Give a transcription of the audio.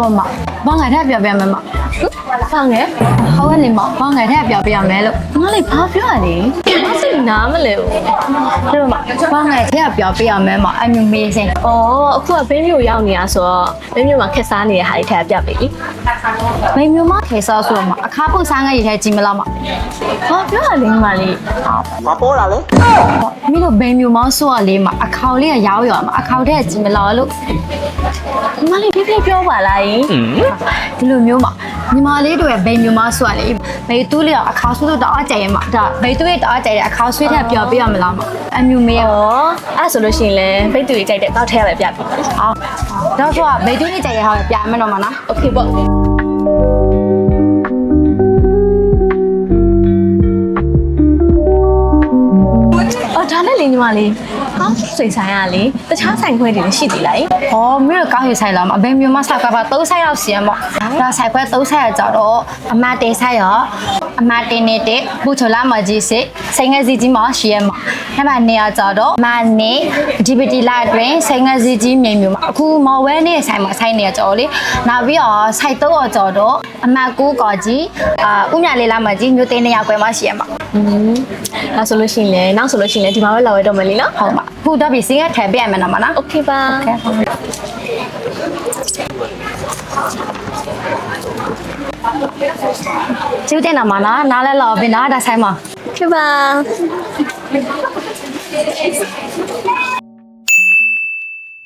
ဘောမှာဘာငါထက်ပြောပြမယ်မဘာငယ်ဟောနေမှာဘာငါထက်ပြောပြမယ်လို့ငါလေးဘာပြောရလဲမစိနားမလဲဘူးပြောမှာဘာငါထက်ပြောပြမယ်မအမျိုးမေးစင် อ๋อအခုကဘင်းမျိုးရောက်နေတာဆိုတော့ဘင်းမျိုးမှာခက်စားနေတဲ့ဟာတွေထပ်ပြပြီလေ ဘယ်မျိုးမခေဆောဆိုတော့မအခါပုတ်စားငါရထဲကြည့်မလားမဘာပြောရလဲမလေး မပေါ်လာလေ မင်းတို့ဘယ်မျိုးမဆိုရလေးမအခေါင်လေးကရောက်ရောမအခေါင်ထဲကြည့်မလားလို့ မလေးပြပြပြောပါလားယင် ဒီလိုမျိုးမှာညီမလေးတို့ရဲ့ဘယ်မျိုးမဆိုရလေဘယ်တူးလေးအခေါင်ဆွေးလို့တအားကြိုက်ရမှာဒါဘယ်တူးရဲ့တအားကြိုက်တဲ့အခေါင်ဆွေးထက်ပြောပြရမလားမအမျိုးမေး ဩအဲ့ဆိုလို့ရှိရင်လည်းဘိတ်တူတွေကြိုက်တဲ့တောက်ထဲရပဲပြပြီ အော်တော့ဆိုဘယ်တူးလေးကြိုက်ရဟာပြမယ်တော့မနော် โอเคပေါ့အော်ဒါနဲ့လေညီမလေးကောင်းစိတ်ဆိုင်ရလေတခြားဆိုင်ခွဲတွေလည်းရှိသေးလားယင် ဟောမင်းတို့ကောင်းရဆိုင်လာမှာဘယ်မျိုးမဆောက်ကပါ3ဆိုင်လောက်စီရမှာဒါဆိုင်ခွဲ3ဆိုင်ရကြတော့အမတေဆိုင်ရောအမတေနေတဲ့ဘူချလာမကြီးစစ်ဆိုင်ငယ်စီကြီးမရှိရမှာအဲ့မှာနေရကြတော့မနေဒီပတီလာတွင်ဆိုင်ငယ်စီကြီးမြေမျိုးမှာအခုမော်ဝဲနေဆိုင်မှာဆိုင်နေကြတော့လေနောက်ပြီးတော့ဆိုင်3ကြော်တော့အမကူကော်ကြီးဥညာလေးလာမကြီးမျိုးသေးနေရကွယ်မရှိရမှာ ဒါဆိုလို့ရှိရင်လည်းနောက်ဆိုလို့ရှိရင်လည်းဒီမှာပဲလာဝဲတော့မယ်လीနော် ဟုတ်ပါခုတော့ပြီးစင်းကထဲပြရမယ်နော်မနော် โอเคပါ ကျူးတင်တော့မနော်နားလဲလော်ပြီနော်ဒါဆိုင်မှာ โอเคပါ